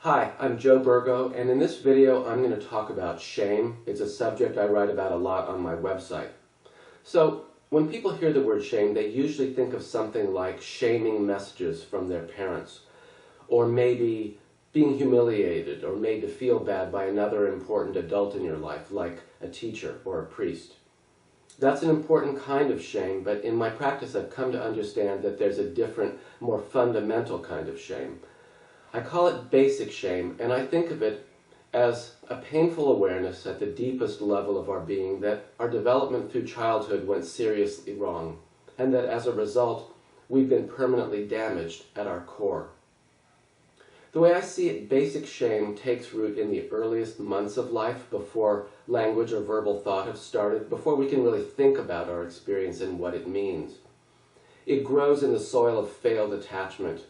Hi, I'm Joe Burgo, and in this video I'm going to talk about shame. It's a subject I write about a lot on my website. So, when people hear the word shame, they usually think of something like shaming messages from their parents, or maybe being humiliated or made to feel bad by another important adult in your life, like a teacher or a priest. That's an important kind of shame, but in my practice I've come to understand that there's a different, more fundamental kind of shame. I call it basic shame, and I think of it as a painful awareness at the deepest level of our being that our development through childhood went seriously wrong, and that as a result, we've been permanently damaged at our core. The way I see it, basic shame takes root in the earliest months of life, before language or verbal thought have started, before we can really think about our experience and what it means. It grows in the soil of failed attachment,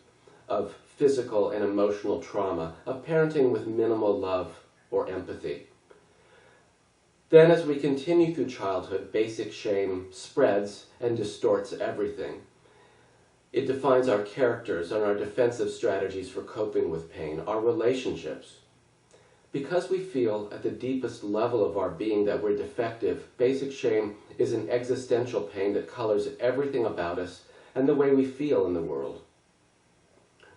of physical and emotional trauma, of parenting with minimal love or empathy. Then as we continue through childhood, basic shame spreads and distorts everything. It defines our characters and our defensive strategies for coping with pain, our relationships. Because we feel at the deepest level of our being that we're defective, basic shame is an existential pain that colors everything about us and the way we feel in the world.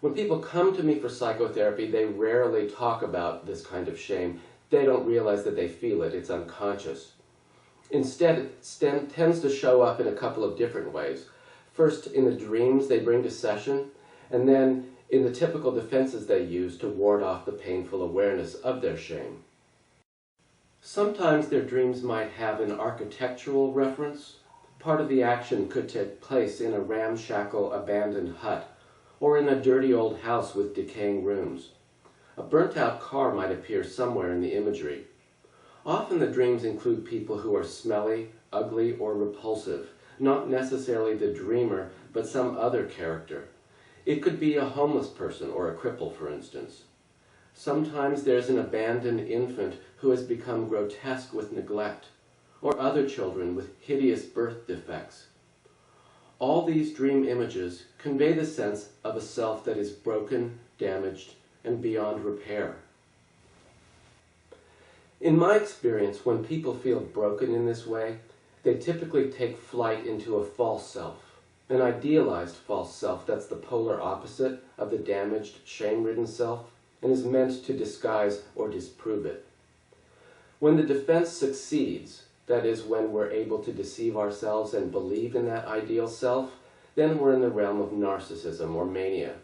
When people come to me for psychotherapy, they rarely talk about this kind of shame. They don't realize that they feel it. It's unconscious. Instead, it tends to show up in a couple of different ways. First, in the dreams they bring to session, and then in the typical defenses they use to ward off the painful awareness of their shame. Sometimes their dreams might have an architectural reference. Part of the action could take place in a ramshackle abandoned hut, or in a dirty old house with decaying rooms. A burnt-out car might appear somewhere in the imagery. Often the dreams include people who are smelly, ugly, or repulsive, not necessarily the dreamer, but some other character. It could be a homeless person or a cripple, for instance. Sometimes there's an abandoned infant who has become grotesque with neglect, or other children with hideous birth defects. All these dream images convey the sense of a self that is broken, damaged, and beyond repair. In my experience, when people feel broken in this way, they typically take flight into a false self, an idealized false self that's the polar opposite of the damaged, shame-ridden self, and is meant to disguise or disprove it. When the defense succeeds, that is, when we're able to deceive ourselves and believe in that ideal self, then we're in the realm of narcissism or mania.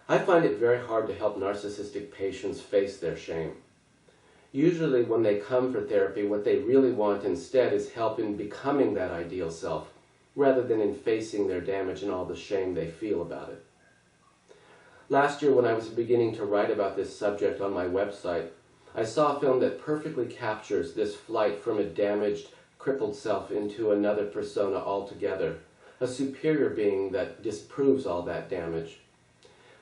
I find it very hard to help narcissistic patients face their shame. Usually when they come for therapy, what they really want instead is help in becoming that ideal self, rather than in facing their damage and all the shame they feel about it. Last year, when I was beginning to write about this subject on my website, I saw a film that perfectly captures this flight from a damaged, crippled self into another persona altogether, a superior being that disproves all that damage.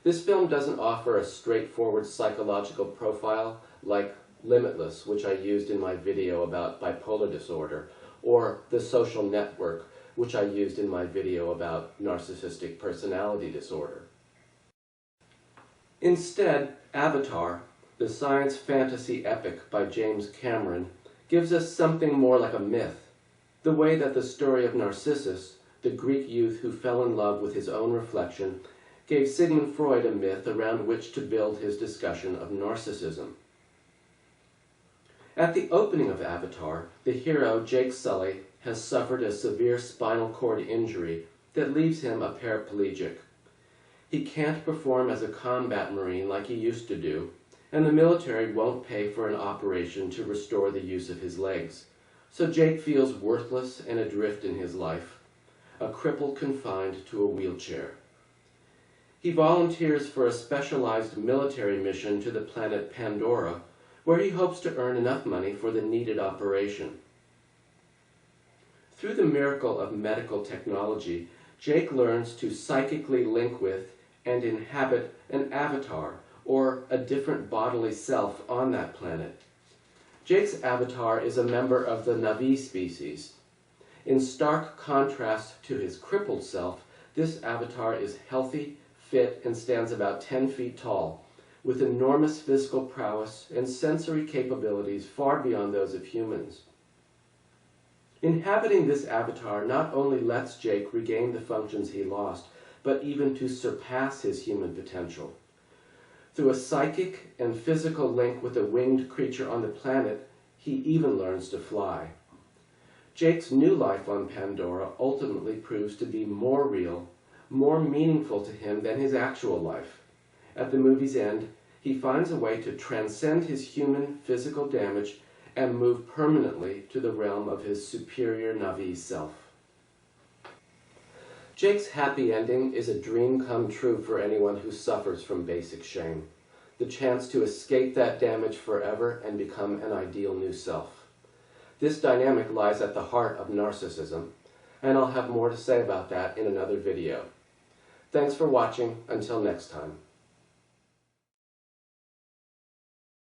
This film doesn't offer a straightforward psychological profile like Limitless, which I used in my video about bipolar disorder, or The Social Network, which I used in my video about narcissistic personality disorder. Instead, Avatar, the science fantasy epic by James Cameron, gives us something more like a myth, the way that the story of Narcissus, the Greek youth who fell in love with his own reflection, gave Sigmund Freud a myth around which to build his discussion of narcissism. At the opening of Avatar, the hero, Jake Sully, has suffered a severe spinal cord injury that leaves him a paraplegic. He can't perform as a combat marine like he used to do, and the military won't pay for an operation to restore the use of his legs. So Jake feels worthless and adrift in his life, a cripple confined to a wheelchair. He volunteers for a specialized military mission to the planet Pandora, where he hopes to earn enough money for the needed operation. Through the miracle of medical technology, Jake learns to psychically link with and inhabit an avatar, or a different bodily self on that planet. Jake's avatar is a member of the Na'vi species. In stark contrast to his crippled self, this avatar is healthy, fit, and stands about 10 feet tall, with enormous physical prowess and sensory capabilities far beyond those of humans. Inhabiting this avatar not only lets Jake regain the functions he lost, but even to surpass his human potential. Through a psychic and physical link with a winged creature on the planet, he even learns to fly. Jake's new life on Pandora ultimately proves to be more real, more meaningful to him than his actual life. At the movie's end, he finds a way to transcend his human physical damage and move permanently to the realm of his superior Na'vi self. Jake's happy ending is a dream come true for anyone who suffers from basic shame. The chance to escape that damage forever and become an ideal new self. This dynamic lies at the heart of narcissism, and I'll have more to say about that in another video. Thanks for watching. Until next time.